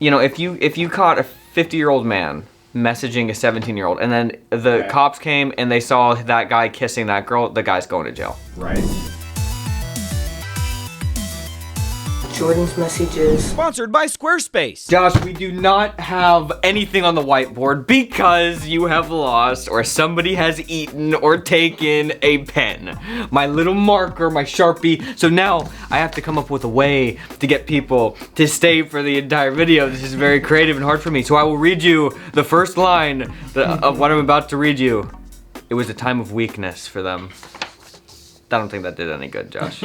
You know, if you caught a 50-year-old man messaging a 17-year-old, and then the cops came and they saw that guy kissing that girl, the guy's going to jail. Right. Jordan's messages. Sponsored by Squarespace. Josh, we do not have anything on the whiteboard because you have lost or somebody has eaten or taken a pen. My little marker, my Sharpie. So now I have to come up with a way to get people to stay for the entire video. This is very creative and hard for me. So I will read you the first line of what I'm about to read you. It was a time of weakness for them. I don't think that did any good, Josh.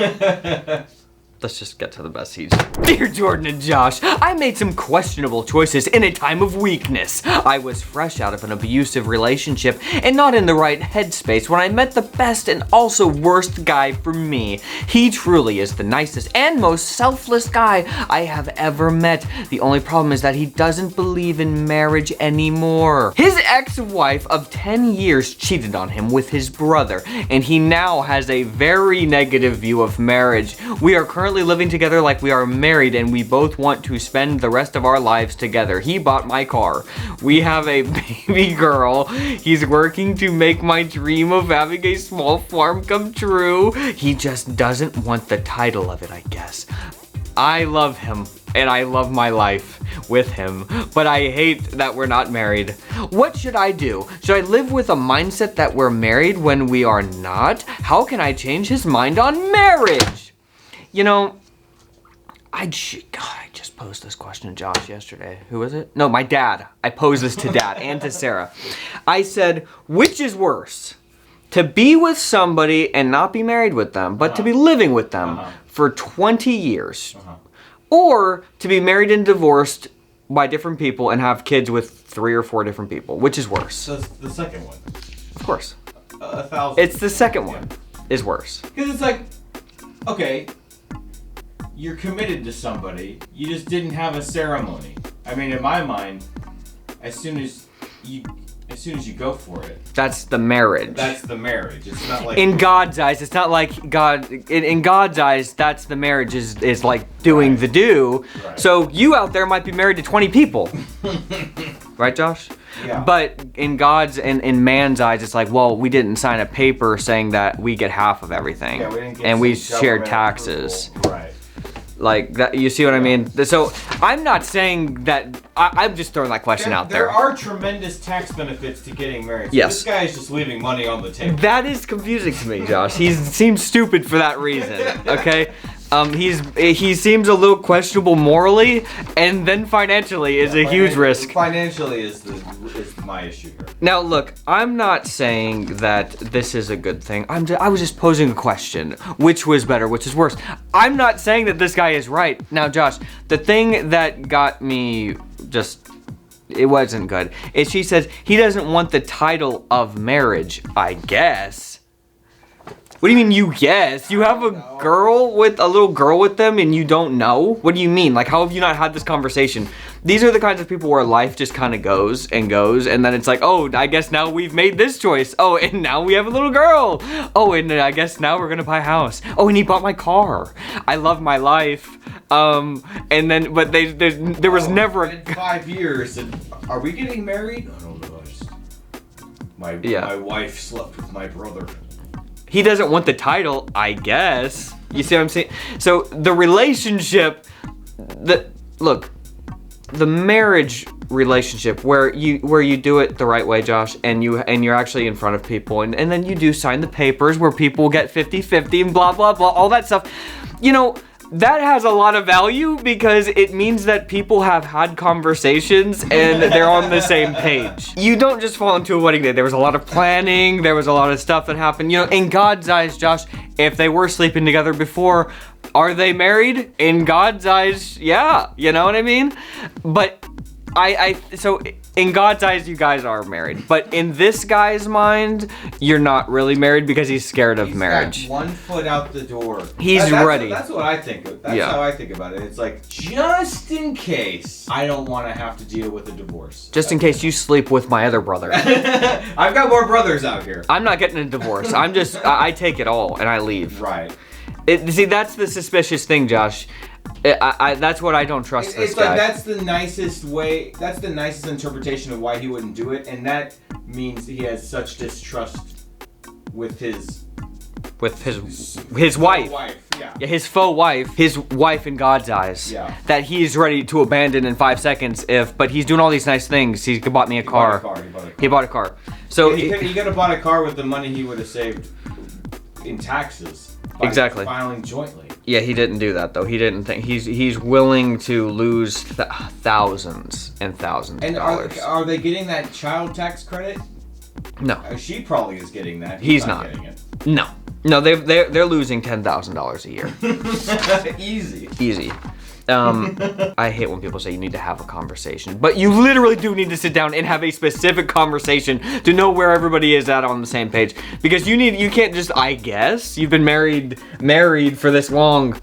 Let's just get to the message. Dear Jordan and Josh, I made some questionable choices in a time of weakness. I was fresh out of an abusive relationship and not in the right headspace when I met the best and also worst guy for me. He truly is the nicest and most selfless guy I have ever met. The only problem is that he doesn't believe in marriage anymore. His ex-wife of 10 years cheated on him with his brother, and he now has a very negative view of marriage. We are currently living together like we are married, and we both want to spend the rest of our lives together. He bought my car. We have a baby girl. He's working to make my dream of having a small farm come true. He just doesn't want the title of it, I guess. I love him, and I love my life with him, but I hate that we're not married. What should I do? Should I live with a mindset that we're married when we are not? How can I change his mind on marriage? You know, I just posed this question to Josh yesterday. Who was it? No, my dad. I posed this to Dad and to Sarah. I said, which is worse? To be with somebody and not be married with them, but to be living with them for 20 years. Or to be married and divorced by different people and have kids with 3 or 4 different people. Which is worse? So it's the second one. Of course. 1,000. It's the second one is worse. Because it's like, okay, you're committed to somebody, you just didn't have a ceremony. I mean, in my mind, as soon as you go for it, that's the marriage. That's the marriage. It's not like in God's eyes. It's not like God. In God's eyes, that's the marriage. Is like doing the do. Right. So you out there might be married to 20 people, right, Josh? Yeah. But in God's and in man's eyes, it's like, well, we didn't sign a paper saying that we get half of everything, we didn't get and we some shared government taxes. approval. Right. Like that, you see what I mean? So I'm not saying that. I'm just throwing that question out there. There are tremendous tax benefits to getting married. So Yes. This guy is just leaving money on the table. That is confusing to me, Josh. He seems stupid for that reason. Okay, he seems a little questionable morally, and then financially is a huge risk. Financially is my issue here. Now look, I'm not saying that this is a good thing. I was just posing a question. Which was better? Which is worse? I'm not saying that this guy is right. Now, Josh, the thing that got me it wasn't good is she says he doesn't want the title of marriage, I guess. What do you mean you guess? You have a little girl with them and you don't know? What do you mean? Like, how have you not had this conversation? These are the kinds of people where life just kind of goes, and then it's like, oh, I guess now we've made this choice. Oh, and now we have a little girl. Oh, and I guess now we're gonna buy a house. Oh, and he bought my car. I love my life. And then, but there was never in 5 years. And are we getting married? I don't know. My wife slept with my brother. He doesn't want the title, I guess. You see what I'm saying? So the relationship, the marriage relationship where you do it the right way, Josh, and you're actually in front of people, and then you do sign the papers where people get 50-50 and blah blah blah, all that stuff. You know, that has a lot of value because it means that people have had conversations and they're on the same page. You don't just fall into a wedding day. There was a lot of planning. There was a lot of stuff that happened. You know, in God's eyes, Josh, if they were sleeping together before, are they married? In God's eyes, yeah. You know what I mean? But so in God's eyes, you guys are married. But in this guy's mind, you're not really married because he's scared of marriage. He's got 1 foot out the door. He's ready. That's what I think of. That's how I think about it. It's like, just in case I don't want to have to deal with a divorce. Just in case you sleep with my other brother. I've got more brothers out here. I'm not getting a divorce. I take it all and I leave. Right. See, that's the suspicious thing, Josh. That's what I don't trust this It's guy. like that's the nicest way. That's the nicest interpretation of why he wouldn't do it, and that means he has such distrust with his wife. Yeah. His faux wife, his wife in God's eyes. Yeah. That he's ready to abandon in 5 seconds but he's doing all these nice things. He bought me a car. He bought a car. So he could have bought a car with the money he would have saved in taxes. By Exactly. Filing jointly. Yeah, he didn't do that though. He didn't think he's willing to lose thousands and thousands And of dollars. are they getting that child tax credit? No, She probably is getting that. He's not. getting it. no, they're losing $10,000 a year. Easy. Easy. I hate when people say you need to have a conversation, but you literally do need to sit down and have a specific conversation to know where everybody is at on the same page. Because you can't just, I guess, you've been married for this long,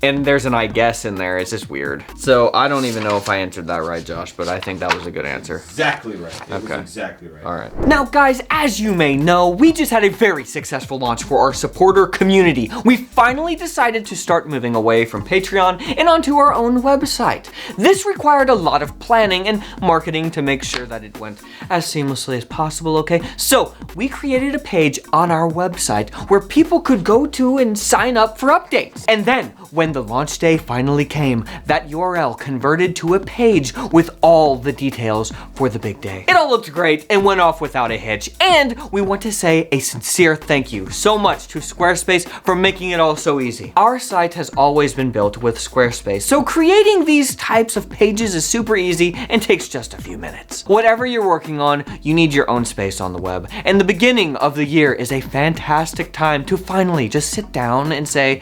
and there's an I guess in there. It's just weird. So I don't even know if I answered that right, Josh, but I think that was a good answer. Exactly right. It was Okay. exactly right. All right. Now, guys, as you may know, we just had a very successful launch for our supporter community. We finally decided to start moving away from Patreon and onto our own website. This required a lot of planning and marketing to make sure that it went as seamlessly as possible, okay? So we created a page on our website where people could go to and sign up for updates. And then, when the launch day finally came, that URL converted to a page with all the details for the big day. It all looked great and went off without a hitch, and we want to say a sincere thank you so much to Squarespace for making it all so easy. Our site has always been built with Squarespace, so creating these types of pages is super easy and takes just a few minutes. Whatever you're working on, you need your own space on the web, and the beginning of the year is a fantastic time to finally just sit down and say,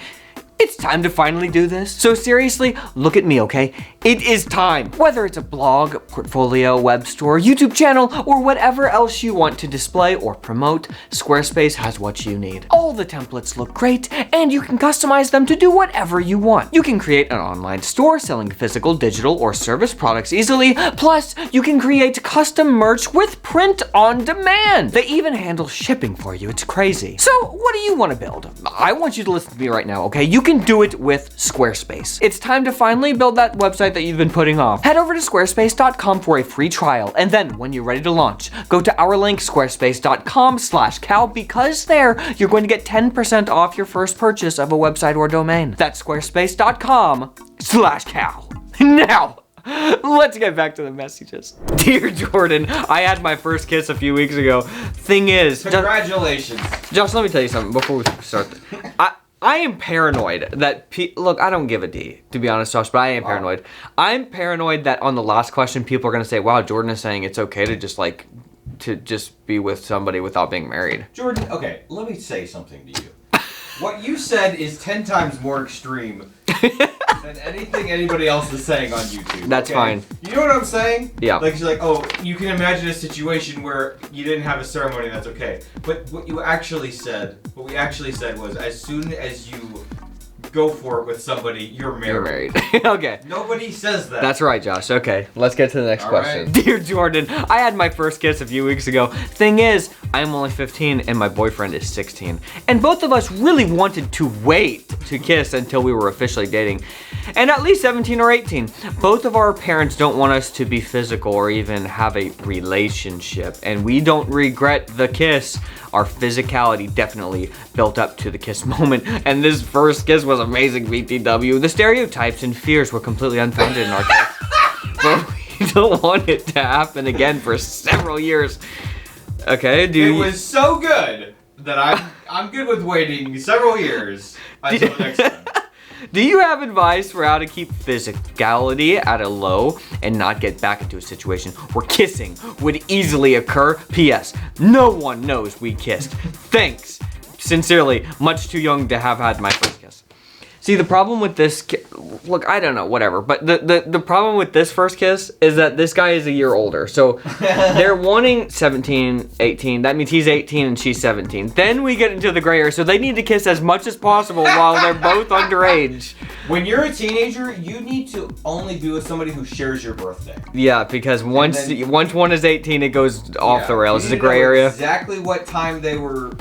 it's time to finally do this. So seriously, look at me, okay? It is time. Whether it's a blog, portfolio, web store, YouTube channel, or whatever else you want to display or promote, Squarespace has what you need. All the templates look great, and you can customize them to do whatever you want. You can create an online store selling physical, digital, or service products easily. Plus, you can create custom merch with print on demand. They even handle shipping for you. It's crazy. So, what do you want to build? I want you to listen to me right now, okay? You can do it with Squarespace. It's time to finally build that website that you've been putting off. Head over to squarespace.com for a free trial, and then when you're ready to launch, go to our link squarespace.com/cow, because there you're going to get 10% off your first purchase of a website or domain. That's squarespace.com/cow. Now, let's get back to the messages. Dear Jordan, I had my first kiss a few weeks ago. Thing is, Congratulations. Josh, let me tell you something before we start. I am paranoid that look, I don't give a D, to be honest, Josh, but I am paranoid. I'm paranoid that on the last question, people are gonna say, "Wow, Jordan is saying it's okay to just be with somebody without being married." Jordan, okay, let me say something to you. What you said is 10 times more extreme than anything anybody else is saying on YouTube. That's fine. You know what I'm saying? Yeah. Like, she's like, oh, you can imagine a situation where you didn't have a ceremony, that's okay. But what we actually said was, as soon as you go for it with somebody, you're married. You're married. Okay. Nobody says that. That's right, Josh. Okay, let's get to the next question. right. Dear Jordan, I had my first kiss a few weeks ago. Thing is, I'm only 15 and my boyfriend is 16. And both of us really wanted to wait to kiss until we were officially dating. And at least 17 or 18. Both of our parents don't want us to be physical or even have a relationship. And we don't regret the kiss. Our physicality definitely built up to the kiss moment. And this first kiss was amazing, BTW. The stereotypes and fears were completely unfounded in our case. But we don't want it to happen again for several years. Okay, It was so good that I'm good with waiting several years until the next time. Do you have advice for how to keep physicality at a low and not get back into a situation where kissing would easily occur? P.S. No one knows we kissed. Thanks. Sincerely, much too young to have had my first kiss. See, the problem with this, look, I don't know, whatever, but the problem with this first kiss is that this guy is a year older. So they're wanting 17, 18. That means he's 18 and she's 17. Then we get into the gray area, so they need to kiss as much as possible while they're both underage. When you're a teenager, you need to only be with somebody who shares your birthday. Yeah, because once one is 18, it goes off the rails. It's a gray area. Exactly what time they were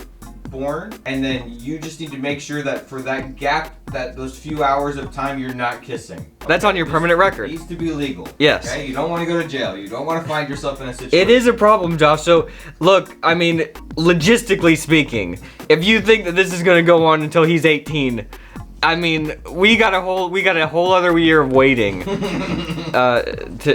born, and then you just need to make sure that for that gap, that those few hours of time, you're not kissing. Okay? That's on your permanent record. It needs to be legal. Yes. Okay? You don't want to go to jail. You don't want to find yourself in a situation. It is a problem, Josh. So, look, I mean, logistically speaking, if you think that this is gonna go on until he's 18, I mean, we got a whole other year of waiting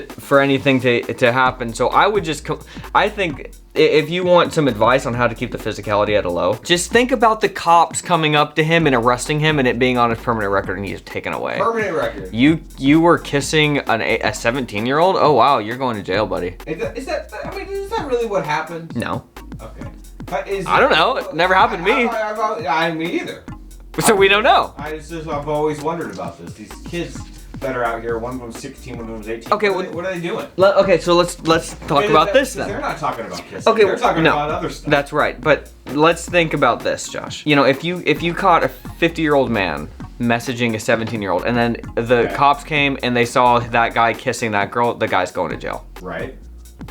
for anything to happen. So I would just, I think if you want some advice on how to keep the physicality at a low, just think about the cops coming up to him and arresting him and it being on his permanent record and he's taken away. Permanent record. You were kissing a 17-year-old? Oh wow, you're going to jail, buddy. Is that really what happened? No. Okay. I don't know. It never happened to me. Me either. So we don't know. I've always wondered about this. These kids that are out here, one of them's 16, one of them's 18. Okay, what are they doing? Okay, so let's talk about this then. They're not talking about kissing. Okay, they're talking about other stuff. That's right. But let's think about this, Josh. You know, if you caught a 50-year-old man messaging a 17-year-old, and then the cops came and they saw that guy kissing that girl, the guy's going to jail. Right.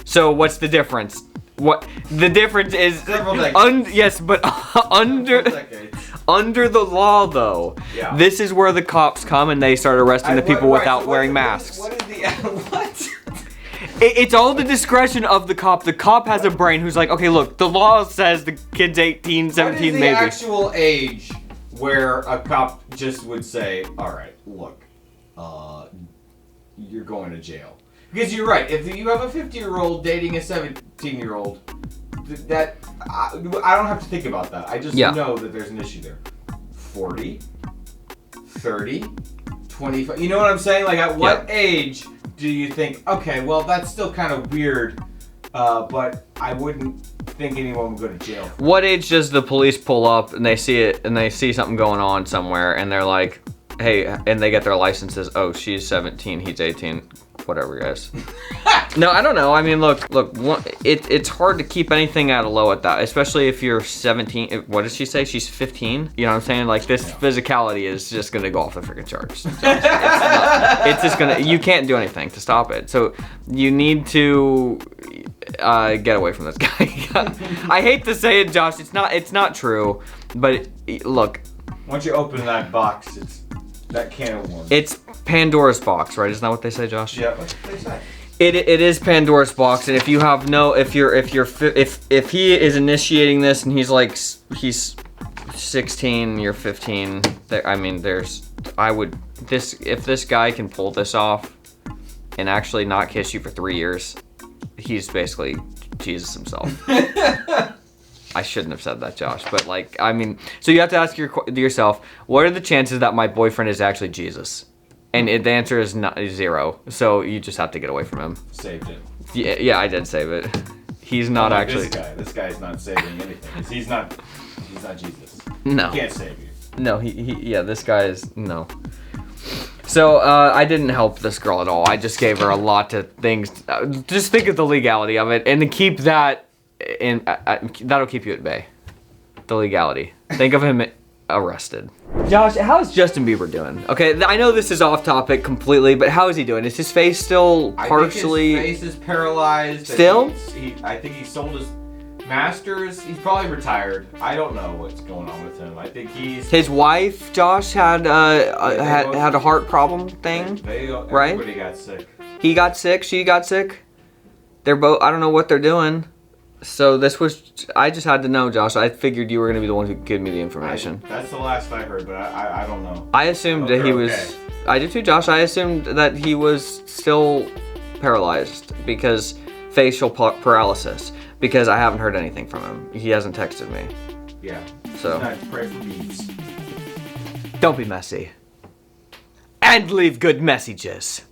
So what's the difference? What the difference is? Several decades. Yes, but under the law, though, this is where the cops come and they start arresting the people without wearing masks. What is the what? It's all the discretion of the cop. The cop has a brain who's like, okay, look, the law says the kid's 18, 17, maybe. What is the actual age where a cop just would say, all right, look, you're going to jail? Because you're right. If you have a 50-year-old dating a 17-year-old, that I don't have to think about that. I just know that there's an issue there. 40, 30, 25. You know what I'm saying? Like, at what age do you think, okay, well, that's still kind of weird, but I wouldn't think anyone would go to jail. What age does the police pull up and they see it and they see something going on somewhere and they're like, hey, and they get their licenses. Oh, she's 17, he's 18. Whatever, guys. No, I don't know. I mean, look. It's hard to keep anything at a low at that, especially if you're 17. What did she say? She's 15. You know what I'm saying? Like, this physicality is just gonna go off the freaking charts. It's just gonna. You can't do anything to stop it. So you need to get away from this guy. I hate to say it, Josh. It's not true. But look. Once you open that box, it's that can of worms. It's Pandora's box, right? Isn't that what they say, Josh? Yeah, what they say. It is Pandora's box, and if he is initiating this and he's 16, you're 15. I mean, if this guy can pull this off and actually not kiss you for 3 years, he's basically Jesus himself. I shouldn't have said that, Josh, but like, I mean, so you have to ask yourself, what are the chances that my boyfriend is actually Jesus? And the answer is 0. So you just have to get away from him. Saved it. Yeah, I did save it. He's not actually. This guy's not saving anything. He's not Jesus. No. He can't save you. No, this guy is no. So I didn't help this girl at all. I just gave her a lot of things. Just think of the legality of it, and to keep that in, that'll keep you at bay. The legality. Think of him arrested. Josh, how's Justin Bieber doing? Okay, I know this is off topic completely, but how is he doing? Is his face still partially? I think his face is paralyzed. Still? I think he sold his masters. He's probably retired. I don't know what's going on with him. I think his wife, Josh, had a heart problem thing, right? Everybody got sick. He got sick. She got sick. They're both. I don't know what they're doing. So I just had to know, Josh. I figured you were going to be the one who could give me the information. That's the last I heard, but I don't know. I assumed that he was... Okay. I did too, Josh. I assumed that he was still paralyzed because facial paralysis, because I haven't heard anything from him. He hasn't texted me. Yeah. So. Pray for bees. Don't be messy. And leave good messages.